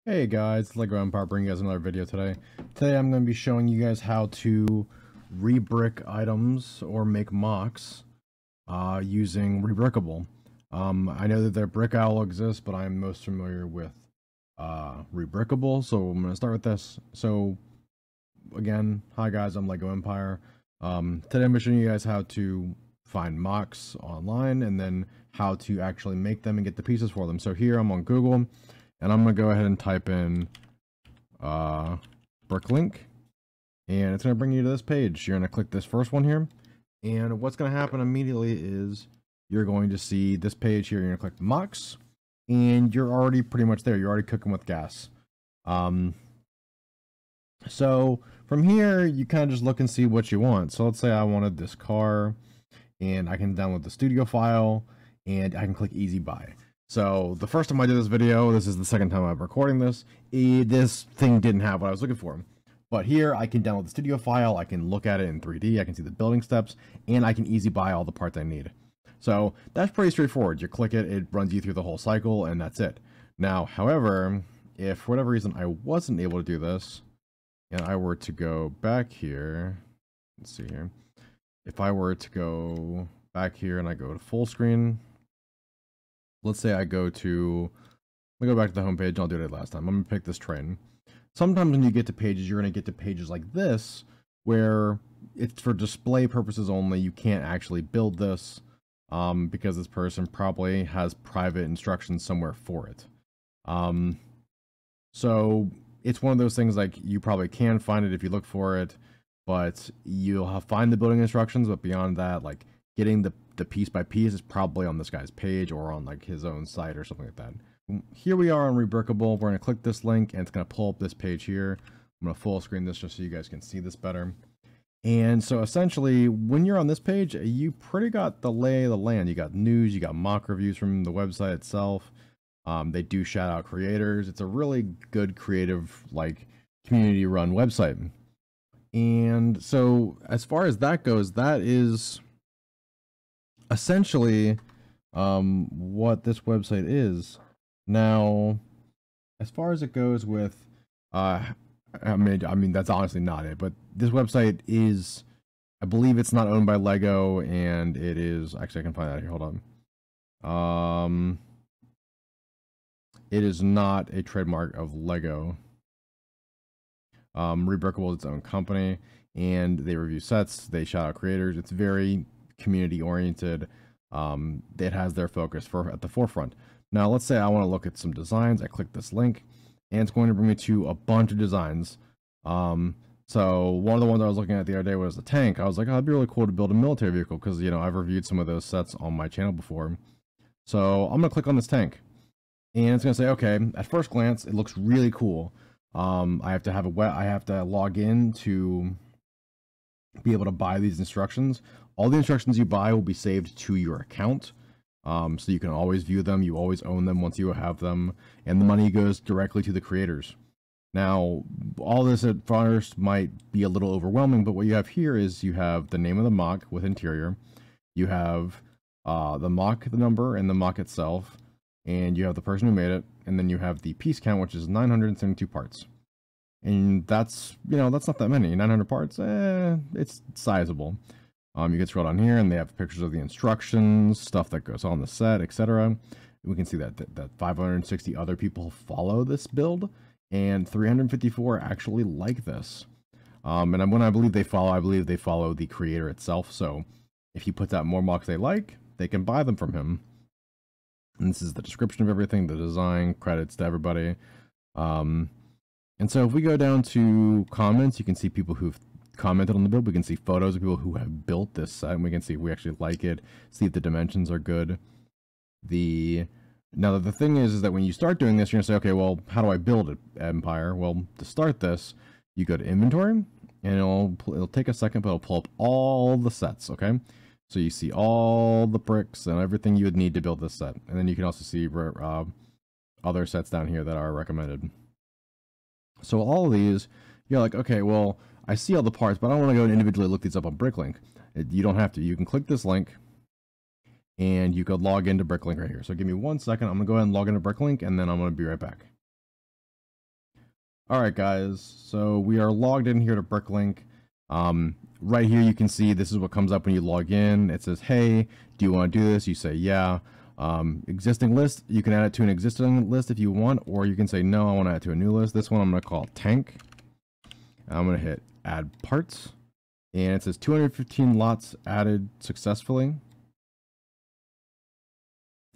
Hey guys, Lego Empire bringing you guys another video today. Today I'm going to be showing you guys how to re-brick items or make mocks using Rebrickable. I know that their Brick Owl exists, but I'm most familiar with Rebrickable, so I'm going to start with this. So again, hi guys, I'm Lego Empire. Today I'm showing you guys how to find mocks online and then how to actually make them and get the pieces for them. So here I'm on Google. And I'm going to go ahead and type in Bricklink, and it's going to bring you to this page. You're going to click this first one here, and what's going to happen immediately is you're going to see this page here. You're going to click mocks, and you're already pretty much there. You're already cooking with gas. So from here, you kind of just look and see what you want. So let's say I wanted this car, and I can download the studio file, and I can click easy buy. So the first time I did this video, this is the second time I'm recording this, this thing didn't have what I was looking for. But here I can download the studio file, I can look at it in 3D, I can see the building steps, and I can easy buy all the parts I need. So that's pretty straightforward. You click it, it runs you through the whole cycle, and that's it. Now, however, if for whatever reason I wasn't able to do this, and I were to go back here, let's see here. If I were to go back here and I go to full screen, let's say I go back to the home page. I'll do it last time. I'm gonna pick this train. Sometimes when you get to pages, you're gonna get to pages like this where it's for display purposes only. You can't actually build this because this person probably has private instructions somewhere for it. So it's one of those things, like, you probably can find it if you look for it, but you'll find the building instructions. But beyond that, like, getting the piece by piece is probably on this guy's page or on like his own site or something like that. Here we are on Rebrickable. We're going to click this link and it's going to pull up this page here. I'm going to full screen this just so you guys can see this better. And so essentially, when you're on this page, you pretty got the lay of the land. You got news, you got mock reviews from the website itself. They do shout out creators. It's a really good creative, like, community run website. And so as far as that goes, that is essentially what this website is. Now, as far as it goes with I mean that's honestly not it, but this website is, I believe it's not owned by Lego, and it is, actually I can find that here, hold on. It is not a trademark of Lego. Rebrickable is its own company, and they review sets, they shout out creators. It's very community oriented. It has their focus at the forefront. Now let's say I want to look at some designs. I click this link and it's going to bring me to a bunch of designs. So one of the ones I was looking at the other day was the tank. I was like, oh, it'd be really cool to build a military vehicle, because, you know, I've reviewed some of those sets on my channel before. So I'm gonna click on this tank and it's gonna say, okay, at first glance it looks really cool. I have to log in to be able to buy these instructions. All the instructions you buy will be saved to your account, so you can always view them. You always own them once you have them, and the money goes directly to the creators. Now, all this at first might be a little overwhelming, but what you have here is you have the name of the mock with interior, you have the mock, the number, and the mock itself, and you have the person who made it, and then you have the piece count, which is 972 parts. And that's, you know, that's not that many. 900 parts, it's sizable. You can scroll down here and they have pictures of the instructions, stuff that goes on the set, etc. We can see that 560 other people follow this build, and 354 actually like this. And when I believe they follow the creator itself. So if he puts out more mocks they like, they can buy them from him. And this is the description of everything, the design, credits to everybody. And so if we go down to comments, you can see people who've commented on the build. We can see photos of people who have built this set, and we can see if we actually like it, see if the dimensions are good. Now the thing is that when you start doing this, you're gonna say, okay, well, how do I build it, Empire? Well, to start this, you go to inventory, and it'll take a second, but it'll pull up all the sets, okay? So you see all the bricks and everything you would need to build this set. And then you can also see other sets down here that are recommended. So all of these, you're like, okay, well, I see all the parts, but I don't want to go and individually look these up on Bricklink. You don't have to. You can click this link, and you could log into Bricklink right here. So give me 1 second. I'm going to go ahead and log into Bricklink, and then I'm going to be right back. All right, guys. So we are logged in here to Bricklink. Right here, you can see this is what comes up when you log in. It says, "Hey, do you want to do this?" You say, "Yeah." Existing list. You can add it to an existing list if you want, or you can say, "No, I want to add to a new list." This one I'm going to call tank. I'm going to hit add parts, and it says 215 lots added successfully.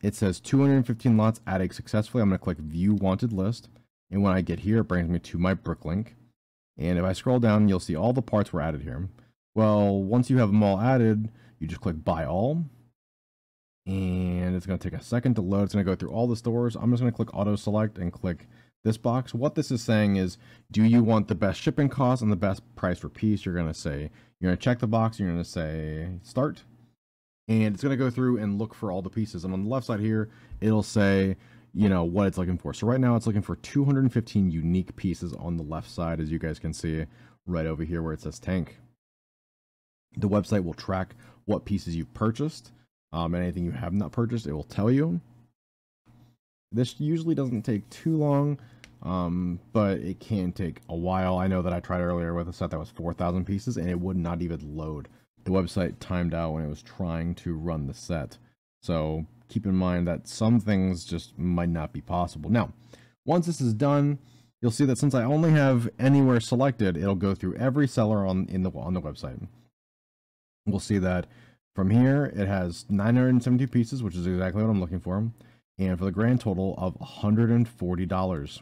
It says 215 lots added successfully. I'm going to click view wanted list. And when I get here, it brings me to my Bricklink. And if I scroll down, you'll see all the parts were added here. Well, once you have them all added, you just click buy all. And it's going to take a second to load. It's going to go through all the stores. I'm just going to click auto select and click this box. What this is saying is, do you want the best shipping cost and the best price per piece? You're going to check the box. You're going to say start. And it's going to go through and look for all the pieces. And on the left side here, it'll say, you know, what it's looking for. So right now it's looking for 215 unique pieces on the left side, as you guys can see right over here where it says tank. The website will track what pieces you've purchased. Anything you have not purchased, it will tell you. This usually doesn't take too long, but it can take a while. I know that I tried earlier with a set that was 4,000 pieces and it would not even load. The website timed out when it was trying to run the set. So keep in mind that some things just might not be possible. Now, once this is done, you'll see that since I only have anywhere selected, it'll go through every seller on the website. We'll see that from here, it has 972 pieces, which is exactly what I'm looking for. And for the grand total of $140.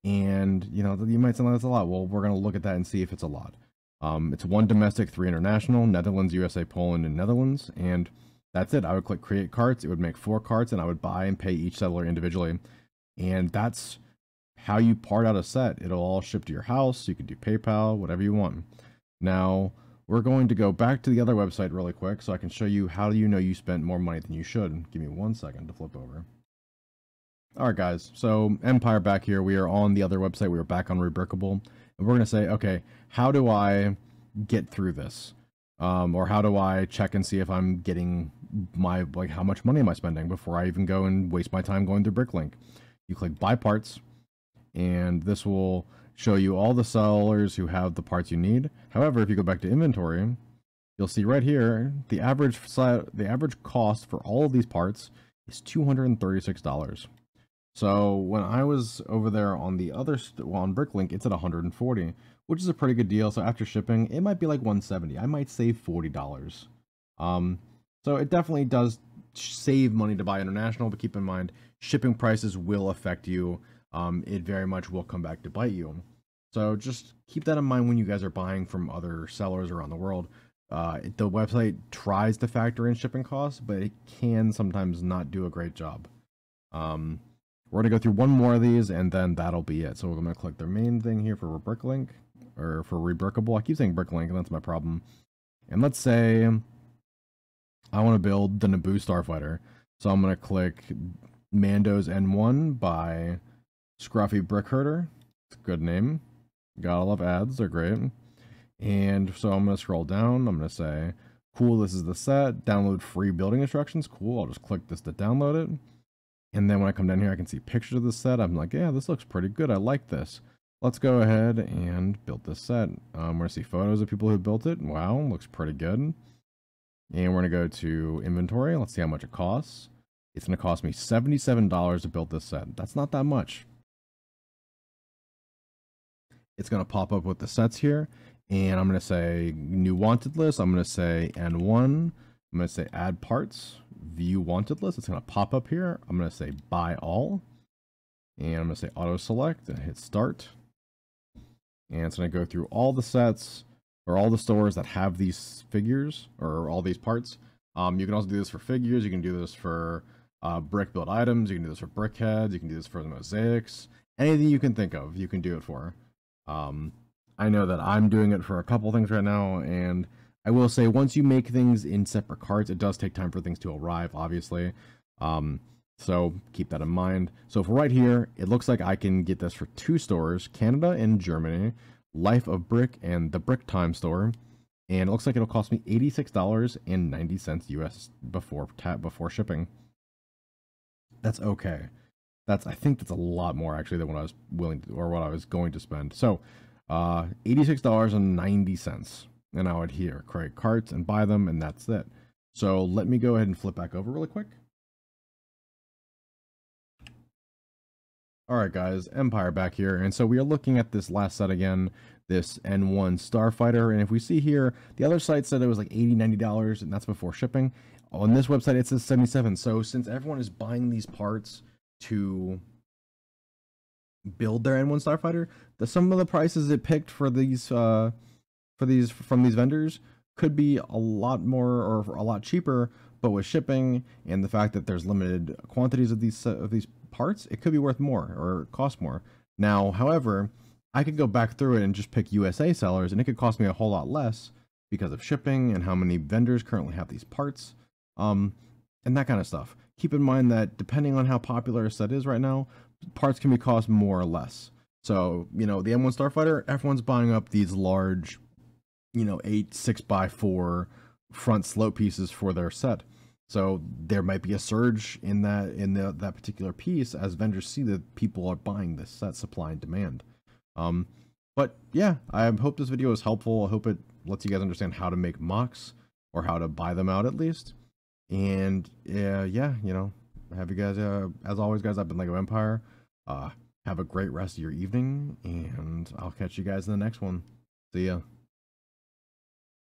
And, you know, you might say that's a lot. Well, we're going to look at that and see if it's a lot. It's 1 domestic, 3 international, Netherlands, USA, Poland, and Netherlands. And that's it. I would click create carts. It would make 4 carts, and I would buy and pay each seller individually. And that's how you part out a set. It'll all ship to your house. You can do PayPal, whatever you want. Now, we're going to go back to the other website really quick so I can show you how do you know you spent more money than you should. Give me 1 second to flip over. All right, guys. So Empire back here. We are on the other website. We are back on Rebrickable. And we're going to say, okay, how do I get through this? Or how do I check and see if I'm getting my, like, how much money am I spending before I even go and waste my time going through Bricklink? You click buy parts, and this will show you all the sellers who have the parts you need. However, if you go back to inventory, you'll see right here, the average cost for all of these parts is $236. So when I was over there on the other on Bricklink, it's at $140, which is a pretty good deal. So after shipping, it might be like $170. I might save $40. So it definitely does save money to buy international, but keep in mind, shipping prices will affect you. It very much will come back to bite you. So just keep that in mind when you guys are buying from other sellers around the world. The website tries to factor in shipping costs, but it can sometimes not do a great job. We're going to go through one more of these, and then that'll be it. So we're going to click the main thing here for Bricklink, or for Rebrickable. I keep saying Bricklink, and that's my problem. And let's say I want to build the Naboo Starfighter. So I'm going to click Mando's N1 by Scruffy Brick Herder. It's a good name. Gotta love ads, they're great. And so I'm going to scroll down. I'm going to say, cool, this is the set. Download free building instructions. Cool, I'll just click this to download it. And then when I come down here, I can see pictures of the set. I'm like, yeah, this looks pretty good. I like this. Let's go ahead and build this set. We're going to see photos of people who built it. Wow, looks pretty good. And we're going to go to inventory. Let's see how much it costs. It's going to cost me $77 to build this set. That's not that much. It's going to pop up with the sets here. And I'm going to say new wanted list. I'm going to say N1. I'm going to say add parts. View wanted list. It's going to pop up here. I'm going to say buy all, and I'm going to say auto select and hit start. And it's going to go through all the sets or all the stores that have these figures or all these parts. You can also do this for figures. You can do this for brick build items. You can do this for brick heads. You can do this for the mosaics. Anything you can think of, you can do it for. I know that I'm doing it for a couple things right now, and I will say, once you make things in separate carts, it does take time for things to arrive, obviously. So keep that in mind. So for right here, it looks like I can get this for 2 stores, Canada and Germany, Life of Brick and the Brick Time store. And it looks like it'll cost me $86.90 US before shipping. That's okay. I think that's a lot more actually than what I was willing to, or what I was going to spend. So, $86.90, and I would here create carts and buy them, and that's it. So let me go ahead and flip back over really quick. All right, guys, Empire back here, and so we are looking at this last set again, this N1 Starfighter, and if we see here, the other site said it was like $80, $90, and that's before shipping. On this website, it says 77. So since everyone is buying these parts to build their N1 Starfighter, some of the prices it picked for these from these vendors could be a lot more or a lot cheaper, but with shipping and the fact that there's limited quantities of these parts, it could be worth more or cost more. Now, however, I could go back through it and just pick USA sellers, and it could cost me a whole lot less because of shipping and how many vendors currently have these parts, and that kind of stuff. Keep in mind that depending on how popular a set is right now, parts can be cost more or less. So, you know, the M1 Starfighter, everyone's buying up these large, you know, 8 6x4 front slope pieces for their set. So there might be a surge in that particular piece as vendors see that people are buying this set, supply and demand. But yeah, I hope this video is helpful. I hope it lets you guys understand how to make mocks or how to buy them out at least. And yeah, you know, have you guys, as always, guys, I've been Lego Empire. Have a great rest of your evening, and I'll catch you guys in the next one. See ya.